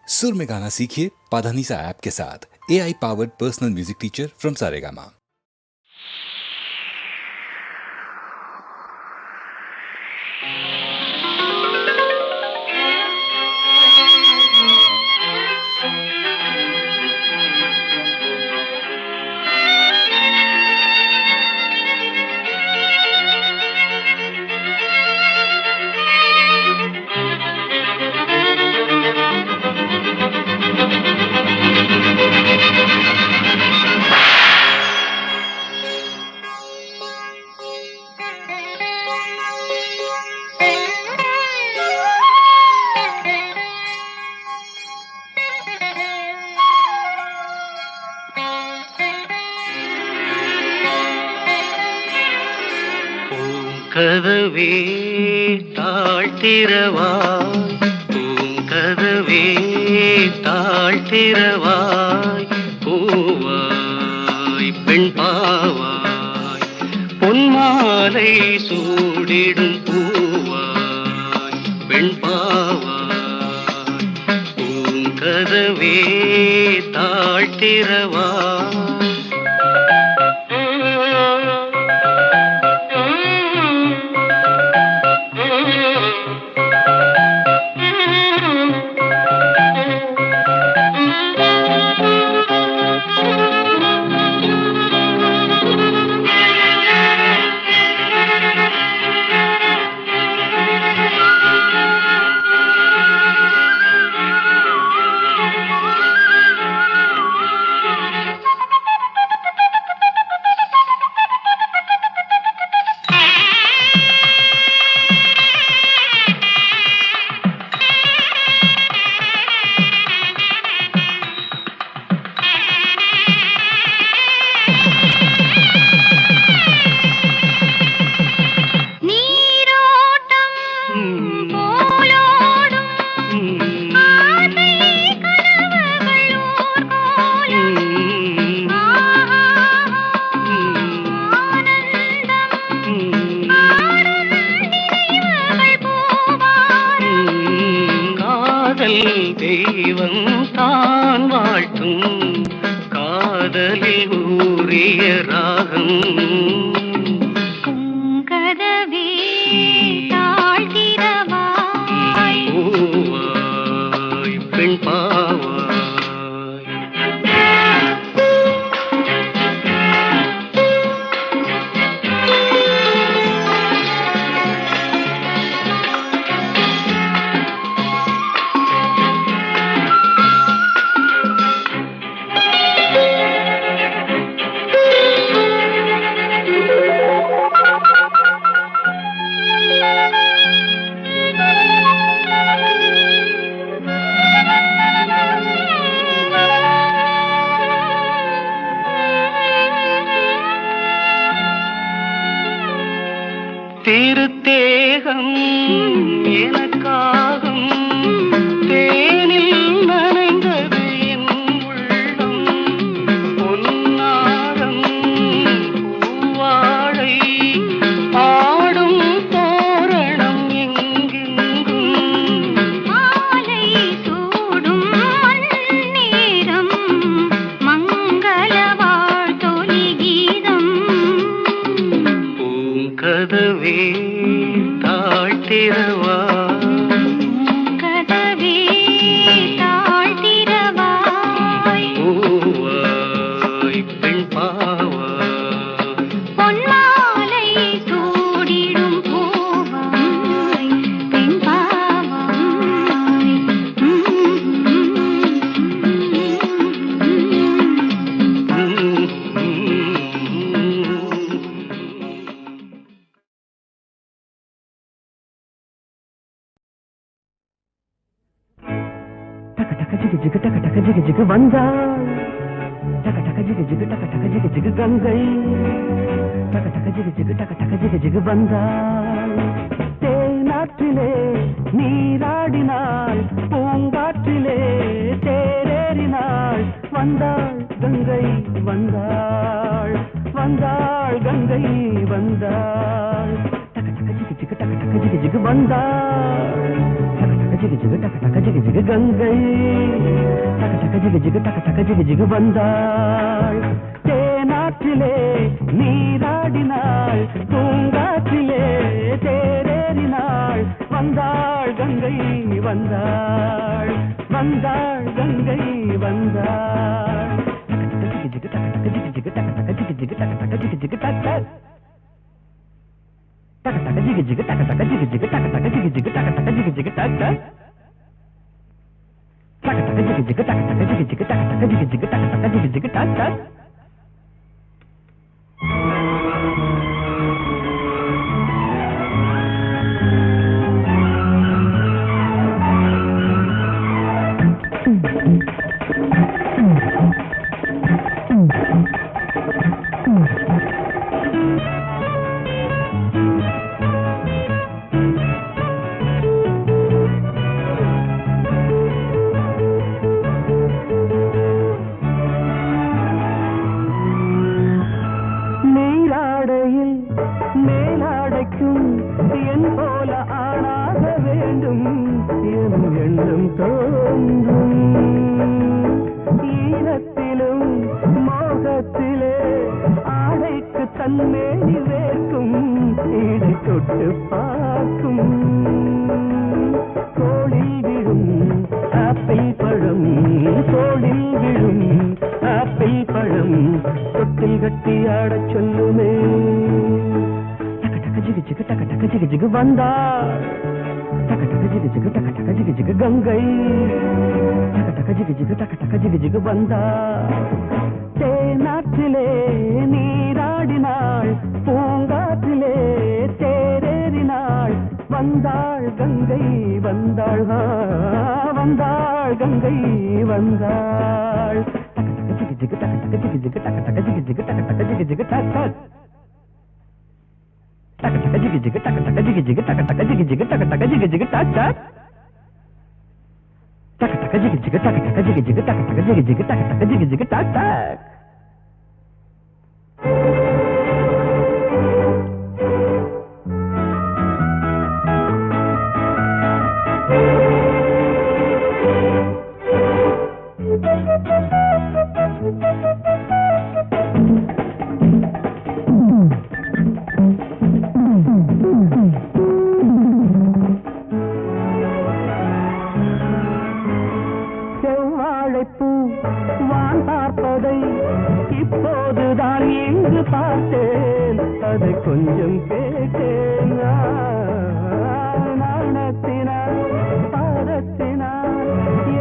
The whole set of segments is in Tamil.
सुर में गाना सीखिए पाधानीसा ऐप के साथ। AI powered personal music teacher from Saregama. கதவே தாழ்த்திரவாய், பூங்கதவே தாழ்த்திரவாய், பூவாய் பெண் பாவாய், பொன்மாலை சூடிடும் பூவாய் பெண் பாவாய், பூங்கதவே தாழ்த்திரவாய். தெய்வம் தான் வாழ்த்தும் காதலில் ஊறிய ராகம். கதவே தாழ்த்திரவாய், பூவாய் பெண் பாவாய். திருத்தேகம் எனக்காகும், தேனில் நனைந்தது என் உள்ளம், பொன்னாரம் பூவாழை ஆடும் தோரணம் எங்கெங்கும், மாலை சூடும் மண்ணேரம் மங்கள வாழ்த்தொலி கீதம். பூங்கதவே தாழ்த்திரவாய், கதவே தாழ்த்திரவாய், பூவாய் பெண் பாவாய், பொன்மாலை சூடிடும் பூவாய் பெண் பாவாய். ஜிகு டக டக ஜிகு ஜிகு வந்தாள், டக டக ஜிகு ஜிகு டக டக ஜிகு ஜிகு கங்கை, டக டக ஜிகு ஜிகு டக டக ஜிகு ஜிகு வந்தாள். தேனாற்றிலே நீராடினாள், பூங்காற்றிலே தேரேறினாள், வந்தாள் கங்கை வந்தாள், வந்தாள் கங்கை வந்தாள். டக டக ஜிகு ஜிகு டக டக ஜிகு ஜிகு வந்தாள், டக டக ஜிகு ஜிகு டக டக ஜிகு ஜிகு கங்கை டக டக ஜிகு ஜிகு டக டக ஜிகு ஜிகு வந்தாள் தேனாற்றிலே நீராடினாள் பூங்காற்றிலே தேரேறினாள் வந்தாள் கங்கை வந்தாள் வந்தாள் கங்கை வந்தாள் ஜிகு ஜிகு டக டக ஜிகு ஜிகு டக டக ஜிகு ஜிகு டக டக ஜிகு ஜிகு டக taka taka jig jig taka taka jig jig taka taka jig jig taka taka jig jig tak tak taka taka jig jig taka taka jig jig taka taka jig jig taka taka jig jig tak tak மேலாடைக்கும் என் போல ஆளாக வேண்டும் என் எண்ணம் தோன்றும் ஈரத்திலும் மோகத்திலே ஆடைக்கு தன்மேனி வேர்க்கும் ஈடை தொட்டு பார்க்கும் தோளில் விழும் ஆப்பிள் பழம் தோளில் விழும் ஆப்பிள் பழம் தொட்டில் கட்டி ஆடச் சொல்லுமே ஜிகு ஜிகு டக டக ஜிகு ஜிகு வந்தாள் டக டக ஜிகு ஜிகு டக டக ஜிகு ஜிகு கங்கை டக டக ஜிகு ஜிகு டக டக ஜிகு ஜிகு வந்தாள் தேனாற்றிலே நீராடினாள் பூங்காற்றிலே தேரேறினாள் வந்தாள் கங்கை வந்தாள் வந்தாள் கங்கை வந்தாள் டக டக ஜிகு ஜிகு டக டக ஜிகு ஜிகு டக டக ஜிகு ஜிகு டக டக ஜிகு ஜிகு டக் டக் taka taka jig jig taka taka jig jig taka taka jig jig taka taka jig jig tak tak taka taka jig jig taka taka jig jig taka taka jig jig taka taka jig jig tak tak செவ்வாழைப்பூ வான் பார்ப்பதை இப்போதுதான் எங்கு பார்த்தேன் அதை கொஞ்சம் கேட்டேன் நாணத்தினால் பாரத்தினால்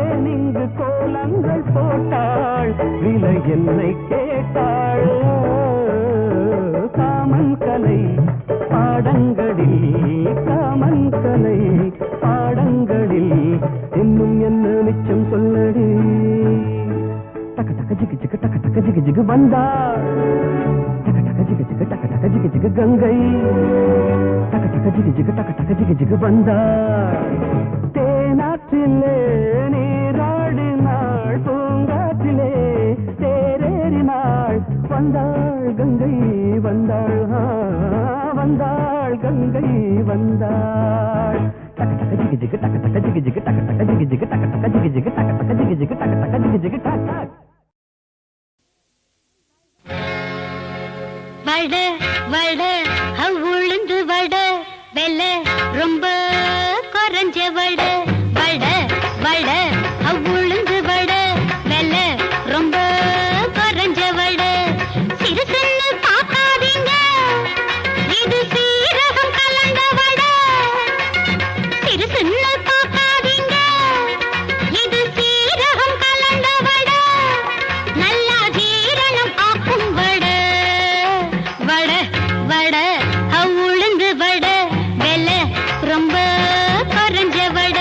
ஏன் இங்கு கோலங்கள் போட்டாள் விலை என்னை கேட்டாள் காமன் கலை பாடங்களில் காமன் கலை பாடங்களில் இன்னும் என்ன மிச்சம் சொல்லடி டக டக ஜிகு ஜிகு டக டக ஜிகு ஜிகு வந்தாள் டக டக ஜிகு ஜிகு டக டக ஜிகு ஜிகு கங்கை டக டக ஜிகு ஜிகு டக டக ஜிகு ஜிகு வந்தாள் தேனாற்றிலே நீராடினாள் பூங்காற்றிலே தேரேறினாள் வந்தாள் கங்கை வந்தாள் வந்தாள் கங்கை வந்தாள் taka taka jig jig taka taka jig jig taka taka jig jig taka taka jig jig taka taka jig jig taka taka jig jig tak tak வட வட உளுந்து வட வெல்ல ரொம்ப குறைஞ்ச வட வட வட உளுந்து வட வெல்ல ரொம்ப குறைஞ்ச வட சிறுசுன்னு பார்க்காதீங்க இது சீரகம் கலந்த வட சிறுசுன்னு பார்க்காதீங்க இது சீரகம் கலந்த வட நல்லா ஜீரணம் ஆக்கும் வட வட வட உளுந்து வட வெல்ல ரொம்ப குறைஞ்ச வட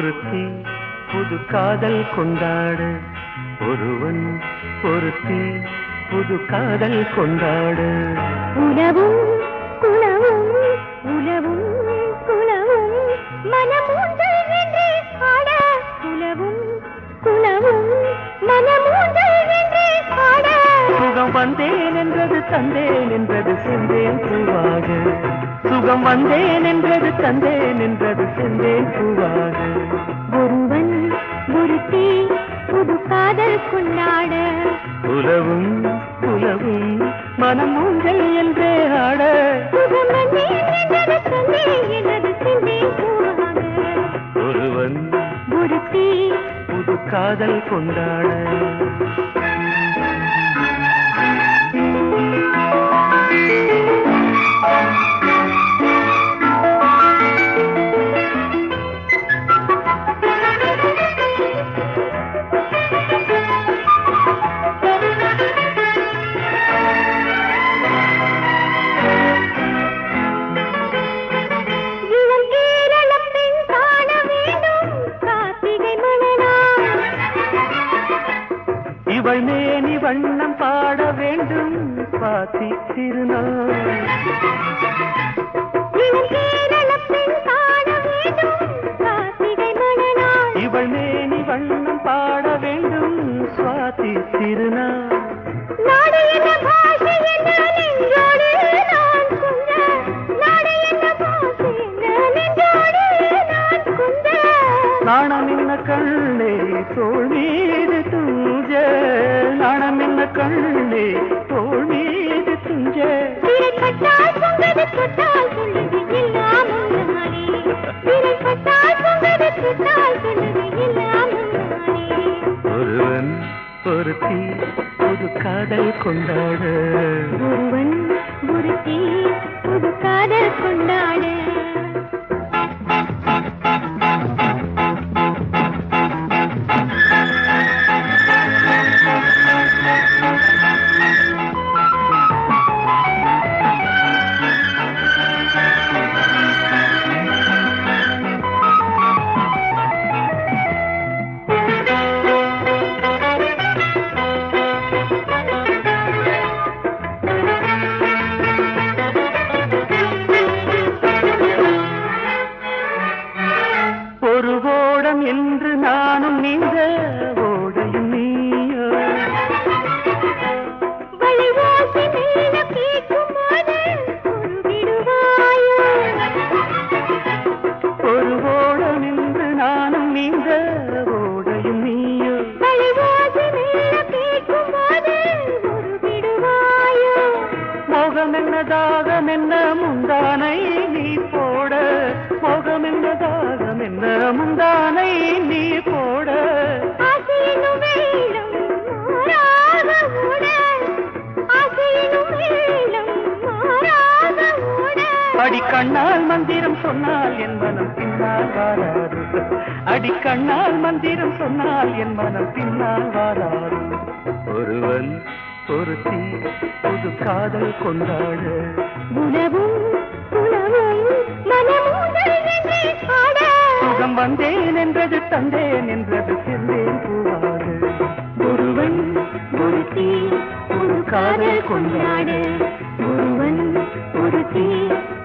ஒருத்தி புது காதல் கொண்டாடு ஒருவன் ஒருத்தி புது காதல் கொண்டாடு உலவும் குலவும் உலவும் குலவும் மனமூந்தல் என்றே ஆட உலவும் குலவும் மனமூந்தல் என்றே ஆட சுகம் வந்தேன் என்றது தந்தேன் என்றது செந்தேன் பூவாக சுகம் வந்தேன் என்றது தந்தேன் என்றது செந்தேன் பூவாக ஒருவன் ஒருத்தி புது காதல் கொண்டாட உலவும் உலவும் மனம் ஊஞ்சல் என்றே ஆட சுகம் வந்தேன் என்றது தந்தேன் என்றது செந்தேன் பூவாக ஒருவன் ஒருத்தி புது காதல் கொண்டாட இளம் கேரளப் பெண் காண வேண்டும் கார்த்திகை மணநாள் இவள் மேனி வண்ணம் பாட வேண்டும் பாத்தி திருநாள் இளம் கேரளப் பெண் காண வேண்டும் கார்த்திகை மணநாள் இவள் மேனி வண்ணம் பாட வேண்டும் சுவாதி திருநாள் நாடு என்ன பாஷை என்ன நெஞ்சோடு நான் குந்த நாடு என்ன பாஷை என்ன நெஞ்சோடு நான் குந்த நாணம் என்ன கண்ணே தோள் மீது துஞ்ச நாணம் என்ன கண்ணே தோள் மீது துஞ்ச விரை பட்டால் பொங்கது தொட்டால் சொல்லுது எல்லாம் முன்னாலே விரை பட்டால் பொங்கது தொட்டால் சொல்லுது எல்லாம் முன்னாலே ஒருவன் ஒருத்தி புது காதல் கொண்டாட ஒருவன் ஒருத்தி புது காதல் கொண்டாட ஒரு ஓடம் என்று நானும் நீங்க ஓடையும் நீயோ வளைவாசி மேல கேட்கும் போது விடுவாயோ ஒரு ஓடம் என்று நானும் நீங்க ஓடையும் நீயோ வளைவாசி மேல கேட்கும் போது விடுவாயோ மோகம் என்ன தாகம் என்ன முந்தானை நீ போட மோகம் என்ன தாகம் என்ன முந்தானை நீ போட ஆசையினும் வெள்ளம் மாறாத ஓட ஆசையினும் வெள்ளம் மாறாத ஓட அடிக்கண்ணால் மந்திரம் சொன்னால் என் மனம் பின்னால் வாராது அடிக்கண்ணால் மந்திரம் சொன்னால் என் மனம் பின்னால் வாராது ஒருவன் ஒருத்தி புது காதல் கொண்டாட உணவும் உணவும் மனமூதல் என்றே ஆட சுகம் வந்தேன் என்றது தந்தேன் என்றது செந்தேன் பூவாக ஒருவன் ஒருத்தி புது காதல் கொண்டாட ஒருவன் ஒருத்தி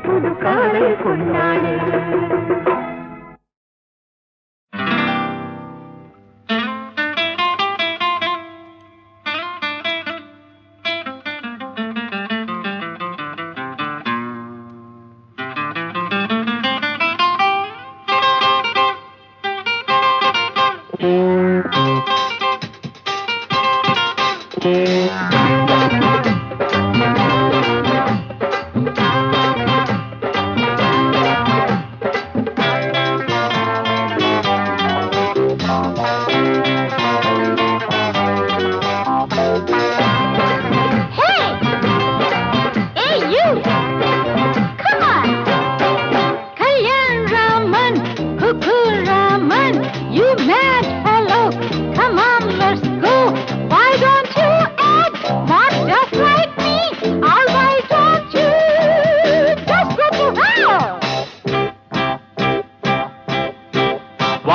புது காதல் கொண்டாட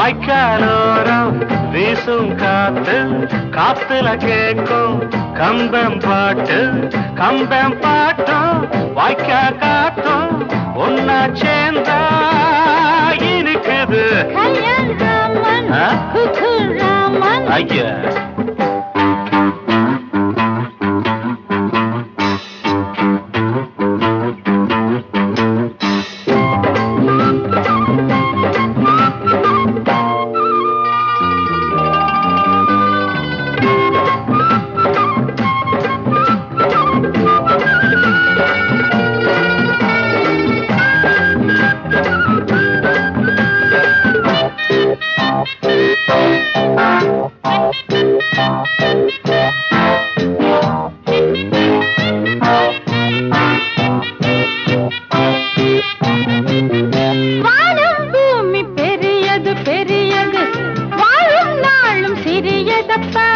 வாய்க்காலோரம் வீசும் காத்து காத்துல கேட்கும் கம்பம் பாட்டு கம்பம் பாட்டும் வாய்க்கா காத்தும் ஒன்னா சேர்ந்தா இருக்குது கல்யாண் ராமன் குக்கு ராமன் ஐயா வாழும் பூமி பெரியது பெரியது வாழும் நாளும் சிறியதப்பா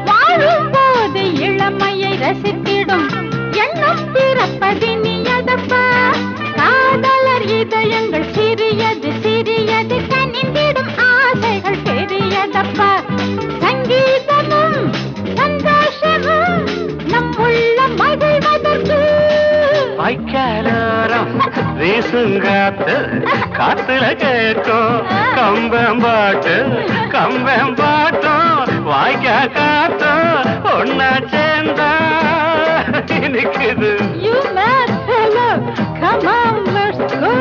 வாழும் போது இளமையை ரசித்திடும் எண்ணம் பிறப்பதினியதப்பா காதலர் இதயங்கள் சிறியது சிறியது கனிந்திடும் ஆசைகள் பெரியதப்பா சங்கீதமும் சந்தோஷமும் நம் உள்ள மகிழ்வதற்கு வாய்க்காலோரம் வீசுங்காத்து காத்துல கேட்கும் கம்பம் பாட்டும் வாய்க்கா காத்தும் ஒன்னா சேர்ந்தா இருக்குது You mad fellow, come on, let's go.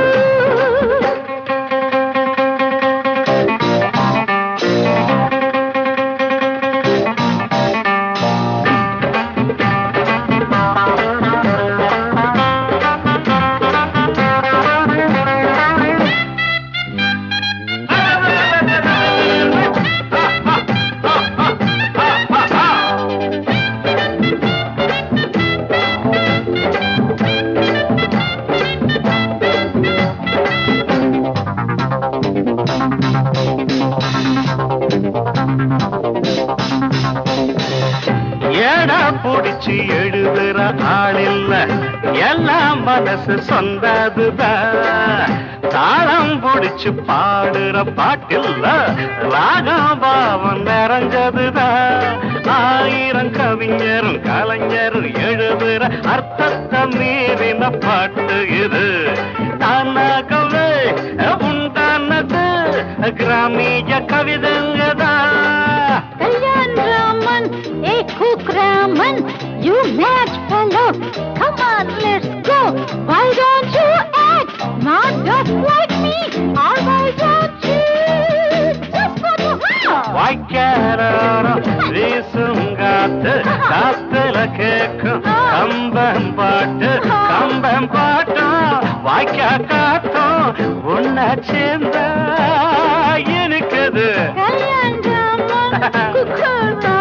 ஏடா புடிச்சு எழுதுற ஆளில்ல எல்லாம் மனசு சொந்ததுதான் தாளம் புடிச்சு பாடுற பாட்டில்ல ராகம் பாவம் நிறைஞ்சதுதான் ஆயிரம் கவிஞரும் கலைஞரும் எழுதுற அர்த்தத்தை மீறின பாட்டு இது தானாகவே உண்டானது கிராமிய கவிதங்கதான் Kalyan Raman, hey Cook Raman, you mad fellow, come on, let's go. Why don't you act not just like me, or why don't you just go to hell? வாய்க்காலோரம் வீசும் காத்து காத்துல கேட்கும் கம்பம் பாட்டும் வாய்க்கா காத்தும் ஒன்னா சேர்ந்தா இருக்குது Kalyan Raman, Cook Raman.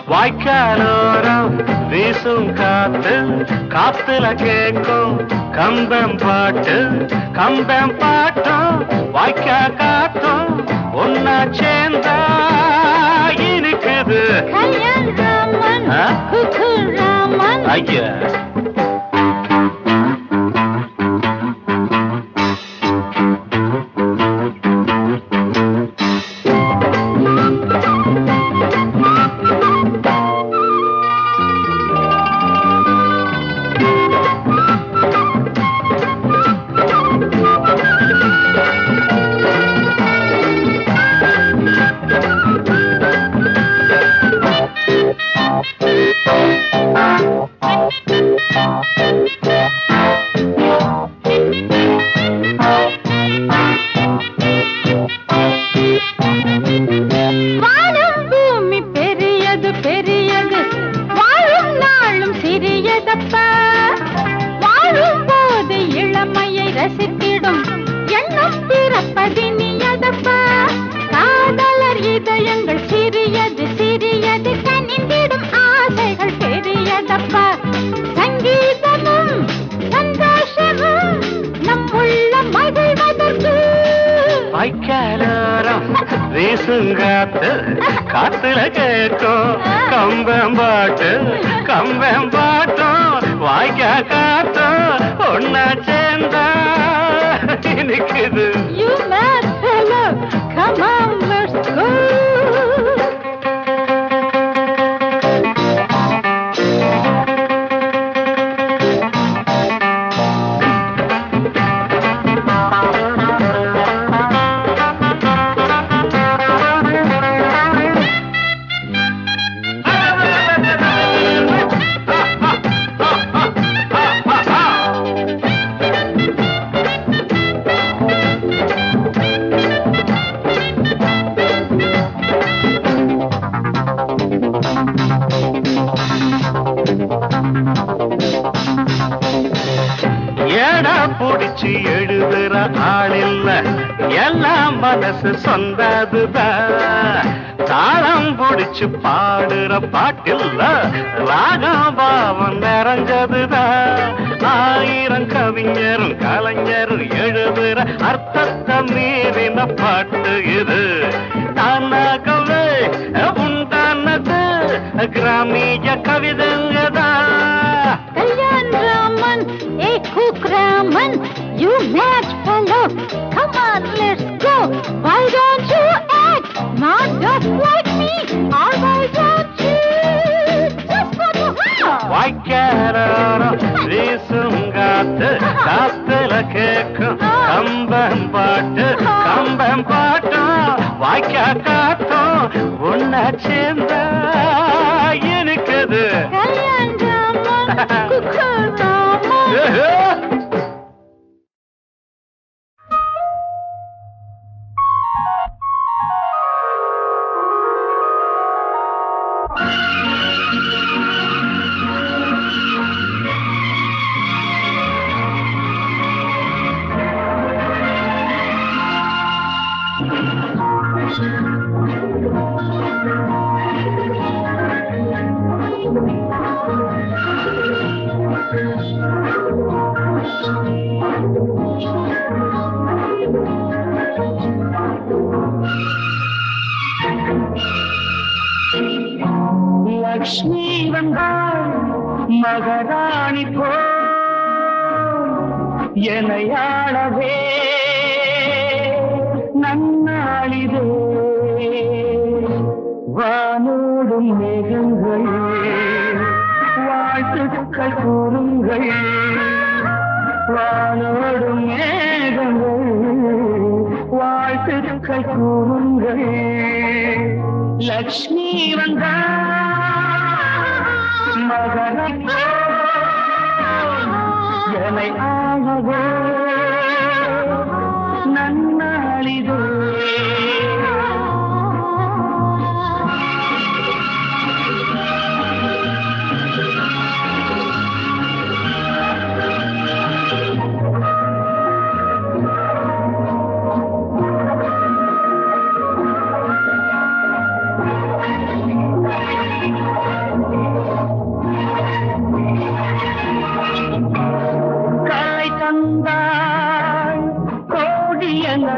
வாய்க்காலோரம் வீசும் காத்து காத்துல கேட்கும் கம்பம் பாட்டும் வாய்க்கா காத்தும் ஒன்னா சேர்ந்தா இருக்குது கல்யாண் ராமன் குக்கு ராமன் ஐயா வானம் பூமி பெரியது பெரியது வாழும் நாளும் சிறியதப்பா வாழும் போது இளமையை ரசித்திடும் எண்ணம் பிறப்பதினியதப்பா காதலர் இதயங்கள் சிறியது சிறியது கனிந்திடும் ஆசைகள் பெரியதப்பா சங்கீதமும் சந்தோஷமும் நம் உள்ள மகிழ்வதற்கு வாய்க்காலோரம் வீசுங்காத்து காத்துல கேட்கும் கம்பம் பாட்டும் வாய்க்கா காத்தும் ஒன்னா சேர்ந்தா நிக்குது. You mad fellow, come on, let's go. ஏடா புடிச்சு எழுதுற ஆளில்ல எல்லாம் மனசு சொந்ததுதான் தாளம் புடிச்சு பாடுற பாட்டில்ல ராகம் பாவம் நிறைஞ்சதுதான் ஆயிரம் கவிஞரும் கலைஞரும் எழுதுற அர்த்தத்தை மீறின பாட்டு இது தானாகவே உண்டானது கிராமிய கவிதைங்கதான். Kalyan Raman, hey Cook Raman, you mad fellow, come on, let's go. Why don't you act not just like me, or why don't you just go to hell? வாய்க்காரோரம் வீசுங்காத்து காத்துல கேட்கும் கம்பம் பாட்டும் வாய்க்கா காத்தும் ஒன்னா சேர்ந்தா எனக்குது. Kalyan Raman, Cook Raman. Lakshmi வந்தாள் மகராணி போ எனையாளவே நன்னாளிதே வானோடும் மேகங்கள் வாழ்த்துக்கள் கூறுங்கள் வானோடும் மேகங்கள் வாழ்த்துக்கள் கூறுங்கள் லக்ஷ்மி வந்தாள் மகராணி என்னை ஆளவே நன்னாளிதே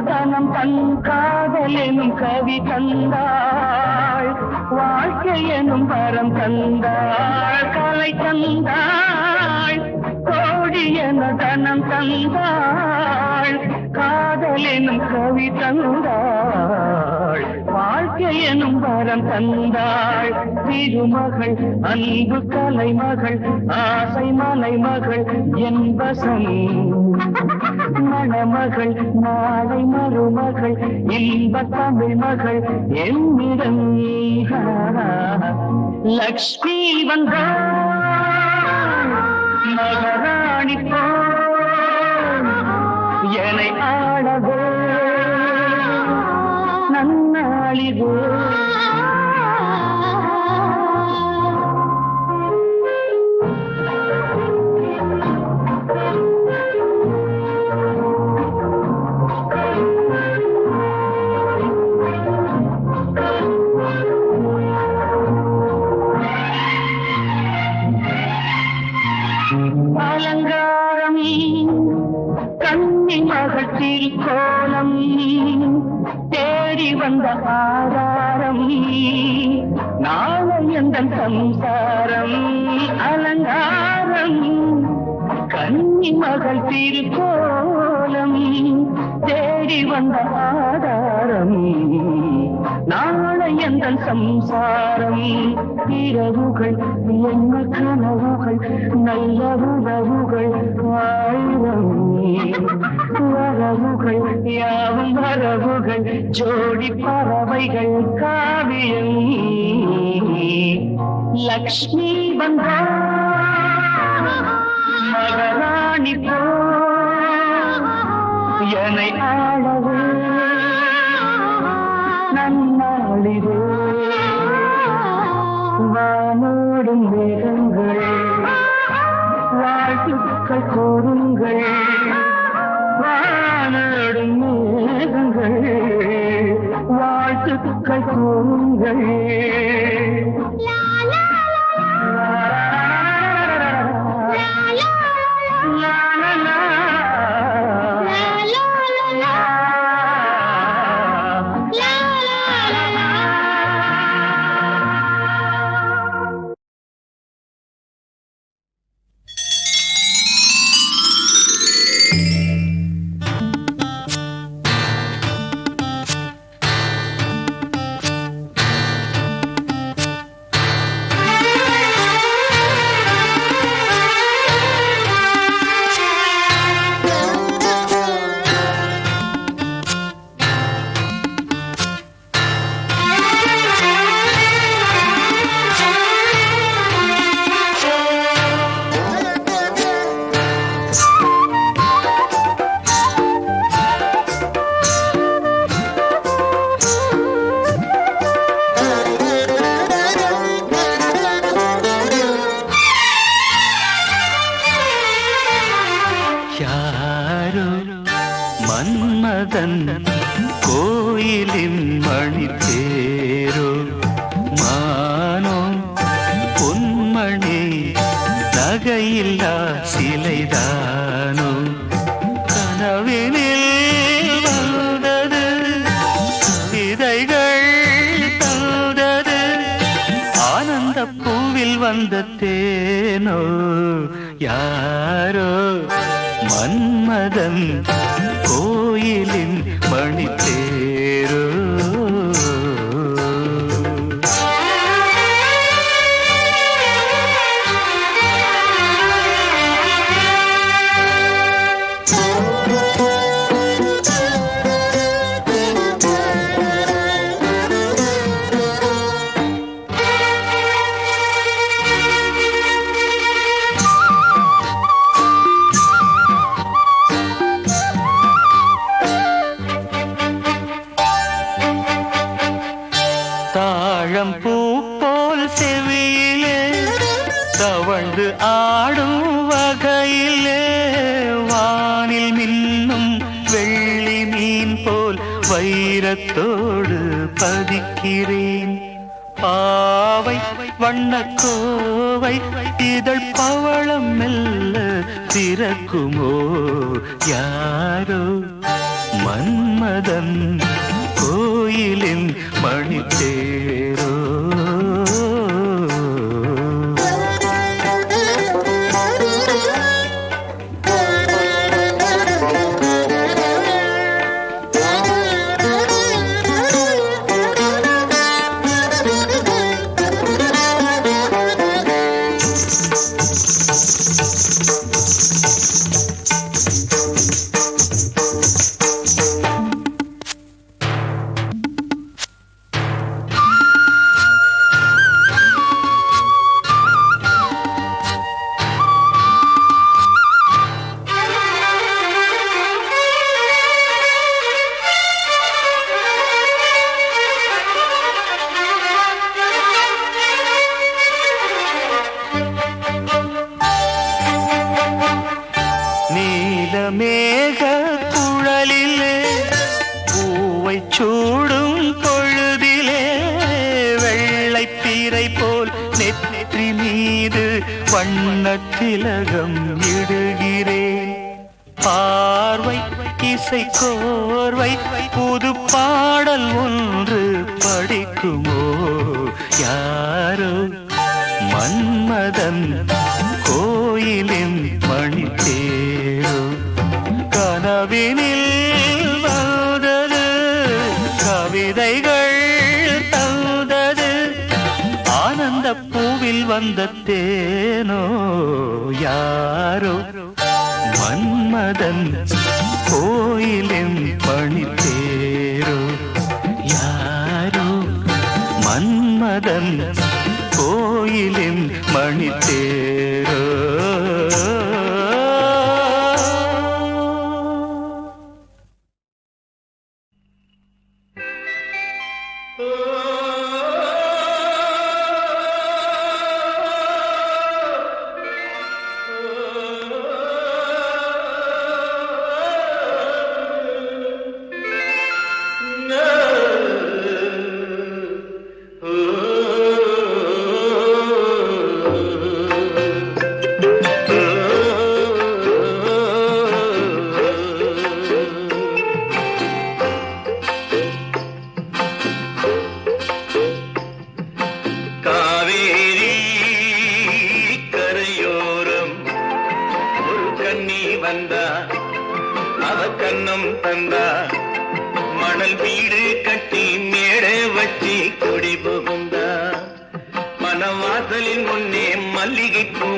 தனம் தன் காதல் எனும் கவி தந்தாள் வாழ்க்கை எனும் வரம் தந்தாள் கலை தந்தாள் கோடி என தனம் தந்தாள் காதல் எனும் கவி தந்தாள் வாழ்க்கை எனும் வரம் தந்தாள் திருமகள் அன்பு கலைமகள் ஆசை மலைமகள் என்பசம் மணமகள் நாளை மருமகள் இன்ப தமிழ் மகள் என்னிடம் லக்ஷ்மி வந்தாள் அலங்காரம் கண்ணி மகள் திருக்கோலம் தேடி வந்த ஆதாரம் நாளை எந்த சம்சாரம் அலங்காரம் கண்ணி மகள் திருக்கோலம் தேடி வந்த ஆதாரம் நாளை எந்த சம்சாரம் இரவுகள் என்ன கனவுகள் நல்ல உறவுகள் ஆயிரம் வரவுகள் யாவும் வரவுகள் ஜோடி பறவைகள் காவியம் லக்ஷ்மி வந்தா மகராணி போ என்னை ஆளவே நன்னாளிதே வானோடும் மேகங்கள் வாழ்த்துக்கள் கூறுங்கள் வானோடும் மேகங்கள் வாழ்த்துக்கள் கூறுங்கள் மன்மதன் கோயிலின் மணித்தேரோ மானோ பொன்மணி நகையில்லா சிலைதானோ கனவினில் வந்தது விதைகள் தந்தது ஆனந்த பூவில் வந்த தேனோ யாரோ மன்மதன் கோயிலின் மணித்தேரோ தாழம் பூ போல் செவியிலே தவழ்ந்து ஆடும் வகையிலே வானில் மின்னும் வெள்ளி மீன் போல் வைரத்தோடு பதிக்கிறேன் பாவை வண்ணக்கோவை இதழ் பவளம் மெல்ல திறக்குமோ யாரோ மன்மதன் கோயிலின் மணித்தேரோ மேக குழலிலே பூவை சூடும் பொழுதிலே வெள்ளை பீரை போல் நெற்றி மீது வண்ணத் திலகம் இடு பார்வை இசை கோர்வை புது பாடல் ஒன்று படிக்குமோ யாரோ மன்மதன் கோயிலின் மணித்தேரோ கனவினில் வந்தது கவிதைகள் தந்தது ஆனந்த பூவில் வந்த தேனோ யாரோ மன்மதன் கோயிலின் பணித்தேரோ யாரோ மன்மதன் கோயிலின் மணித்தேரோ மணல் வீடு கட்டி மேடை வச்சி கொடி புகுந்தா மனவாசலின் முன்னே மல்லிகை பூ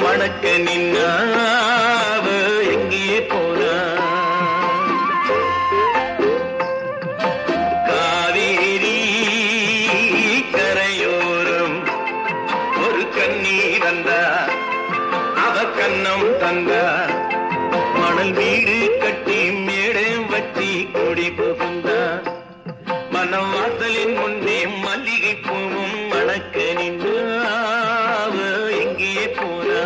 மணக்க நின்னா எங்கே போனா காவேரி கரையோரம் ஒரு கண்ணி வந்தா அவ கண்ணம் தந்தா மணல் வீடு கட்டி மேடை வச்சி கொடி புகுந்தா மனவாசலின் முன்னே மல்லிகை பூவும் மணக்க நின்றாவ எங்கே போனா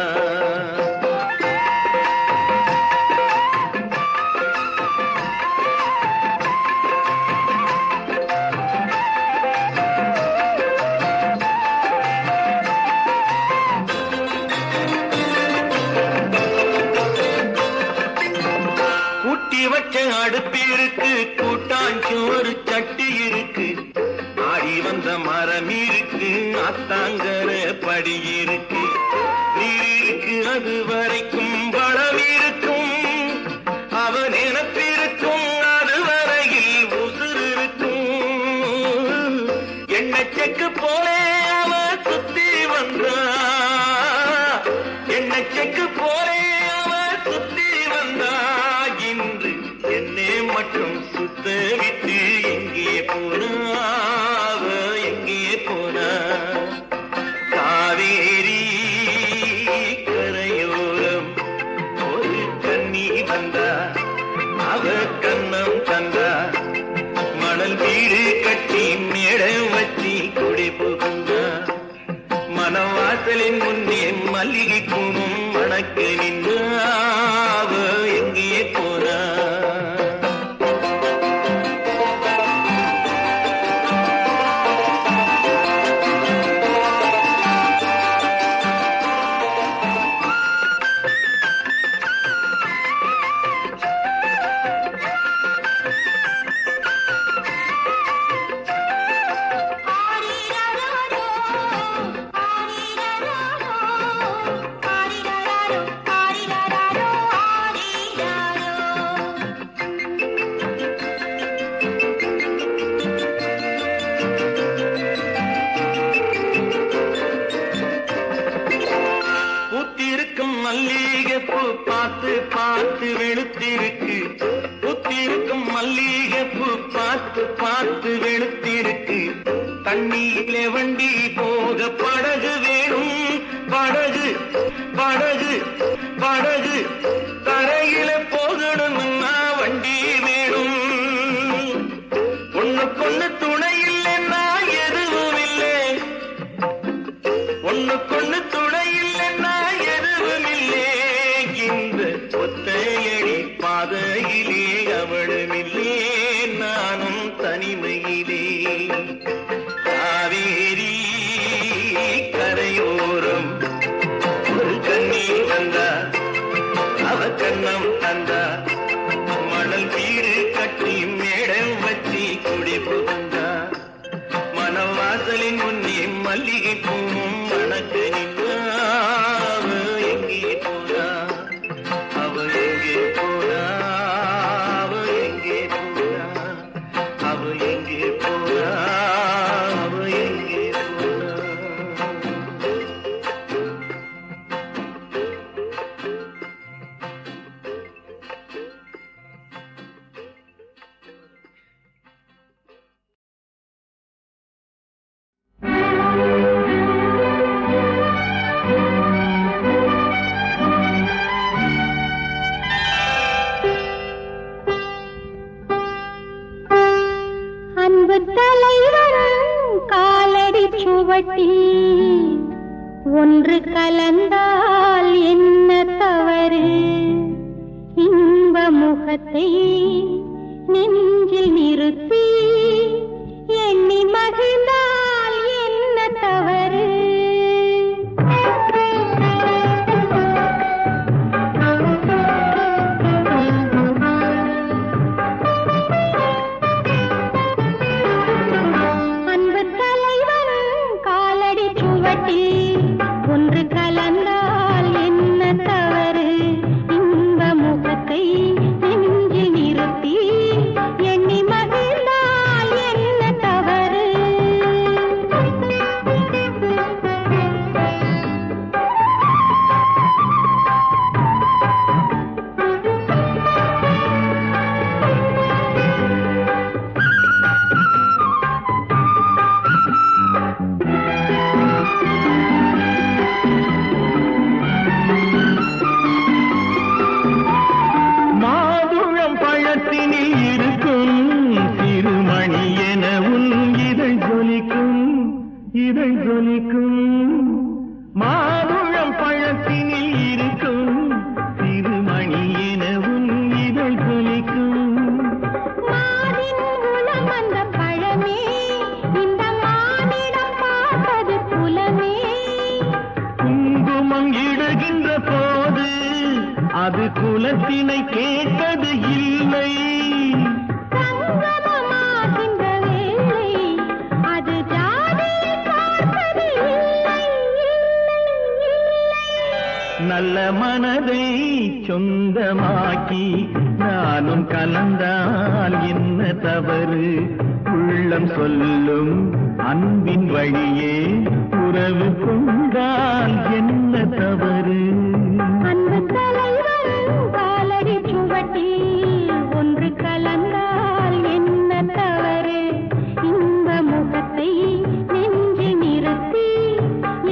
கூட்டி வச்ச அடுப்பு இருக்கு கூட்டாஞ்சோறு சட்டி இருக்கு ஆடி வந்த மரம் இருக்கு அத்தாங்கர படி இருக்கு நீர் இருக்கு அது வரைக்கும் வளம் இருக்கும் அவன் நினைப்பிருக்கும் அது வரையில் உசுறு இருக்கும் எண்ணெய் செக்கு போலே அவன் சுத்தி வந்தா எண்ணெய் செக்கு போலே அவன் சுத்தி வந்தா இன்று என்னை மட்டும் சுத்த விட்டு எங்கே போனா எங்கே போனா காவேரி கரையோரம் ஒரு கண்ணி வந்தா அவ கண்ணம் தந்தா மணல் வீடு கட்டி மேடை வச்சி கொடி புகுந்தா மனவாசலின் முன்னே மல்லிகை பூவும் மணக்க நின்றா எங்கே போனா மல்லிகைப்பூ பார்த்து பார்த்து வெளுத்திருக்கு புத்திருக்கும் மல்லிகைப்பூ பார்த்து பார்த்து வெளுத்திருக்கு தண்ணியிலே வண்டி போக படகு வேணும் படகு படகு படகு தரையில போகணும்னா வண்டி வேணும் ஒண்ணுக்கொண்ணு துணை இல்லைன்னா எதுவும் இல்லை ஒண்ணுக்கொண்ணு துணை இல்லைன்னா எதுவும் இல்லை இந்த ஒத்தையடி பாதையிலே அவளுமில்லே நானும் தனிமையிலே காவேரி கரையோரம் ஒரு கண்ணி வந்தா அவ கண்ணம் தந்தா சுவட்டி ஒன்று கலந்தால் என்ன தவறு இன்ப முகத்தை நெஞ்சில் நிறுத்தி எண்ணி மகிழ்ந்தால் என்ன தவறு அன்பு தலைவன் காலடி சுவட்டி ஒன்று கலந்தால் என்ன தவறு இன்ப முகத்தை நெஞ்சில் நிறுத்தி எண்ணி மகிழ்ந்தால் என்ன தவறு மாதுளம் பழத்தினில் இருக்கும் சிறுமணி என உன் இதழ் ஜொலிக்கும் இதழ் ஜொலிக்கும் மாதுளம் பழத்தினில் இருக்கும் சிறுமணி என உன் இதழ் ஜொலிக்கும் மானின் உளம் அந்த பழமே இந்த மானிடம் பார்ப்பது புலமே குங்குமம் இடுகின்ற போது அது குலத்தினை கேட்டது இல்லை சங்கமமாகின்ற வேளை அது ஜாதியை பார்ப்பது இல்லை நல்ல மனதை சொந்தமாக்கி நானும் கலந்தால் என்ன தவறு உள்ளம் சொல்லும் அன்பின் வழியே உறவு கொண்டால் என்ன தவறு அன்பு தலைவன் காலடி சுவட்டி ஒன்று கலந்தால் என்ன தவறு இன்ப முகத்தை நெஞ்சில் நிறுத்தி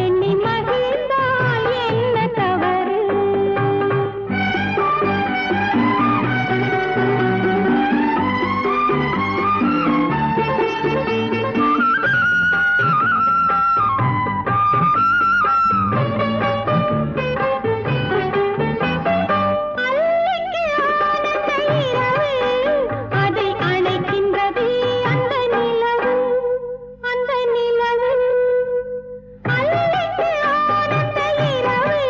எண்ணி மகிழ்ந்தால் என்ன தவறு அல்லிக்கு ஆனந்த இரவு அதை அணைக்கின்றது அந்த நிலவு அந்த நிலவு அல்லிக்கு ஆனந்த இரவு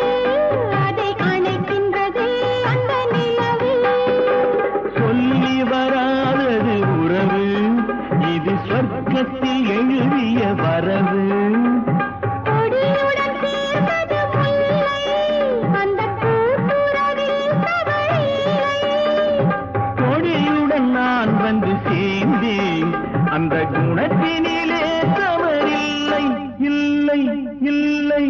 அதை அணைக்கின்றது அந்த நிலவு சொல்லி வராதது உறவு இது சொர்க்கத்தில் எழுதிய வரவு கொடியுடன் சேர்ந்தது முல்லை அந்த கூட்டுறவில் தவறில்லை கொடியுடன் நான் வந்து சேர்ந்தேன் அந்த குணத்தினிலே தவறில்லை இல்லை இல்லை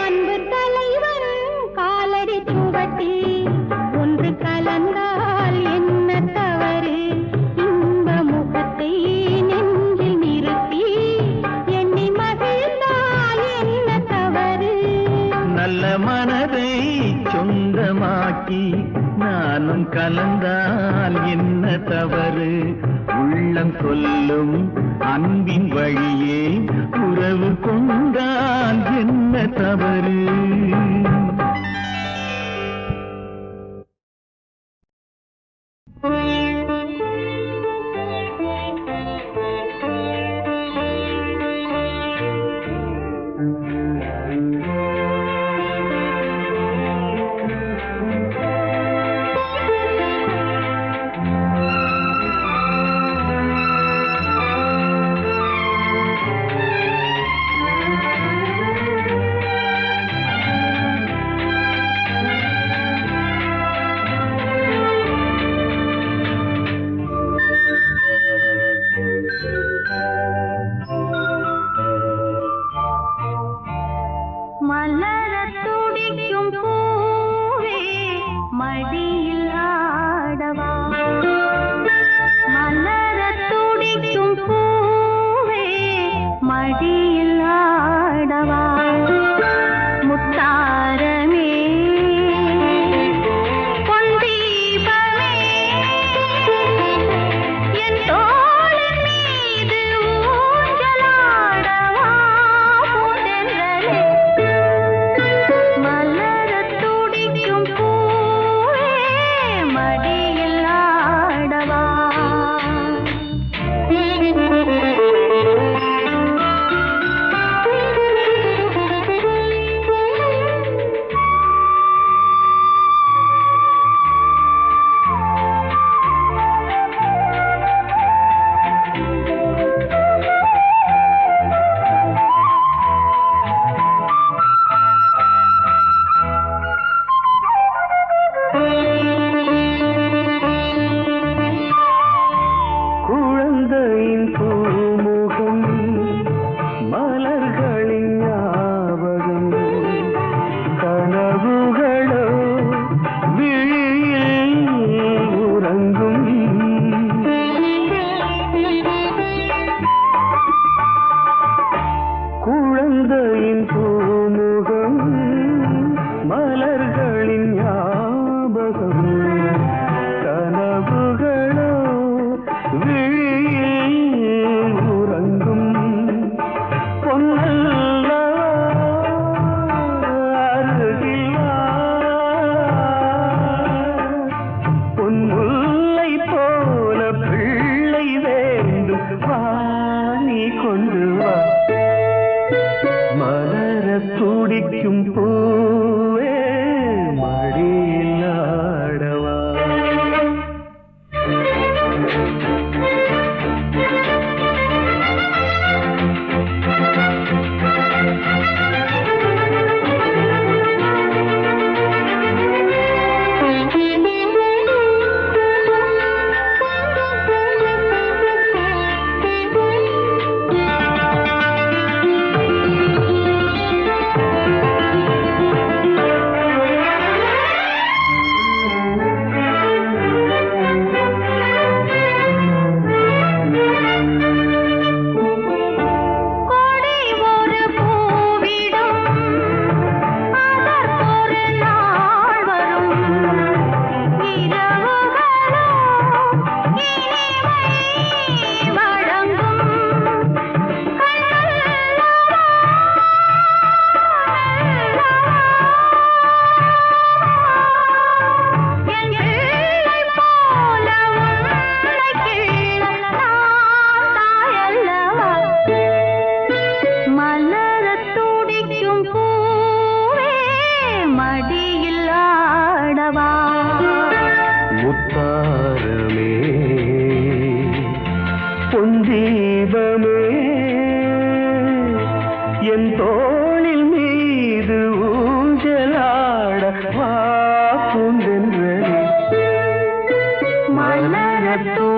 அன்பு தலைவன் காலடி சுவட்டி ஒன்று கலந்தால் என்ன தவறு இன்ப முகத்தை நெஞ்சில் நிறுத்தி எண்ணி மகிழ்ந்தால் என்ன தவறு நல்ல மனதை சொந்தமாக்கி நானும் கலந்தால் என்ன தவறு உள்ளம் சொல்லும் அன்பின் வழியே உறவு கொண்டால் என்ன தவறு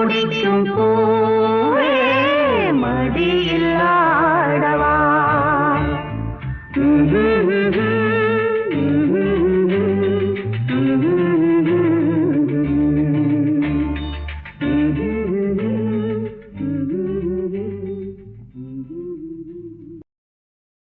துடிக்கும்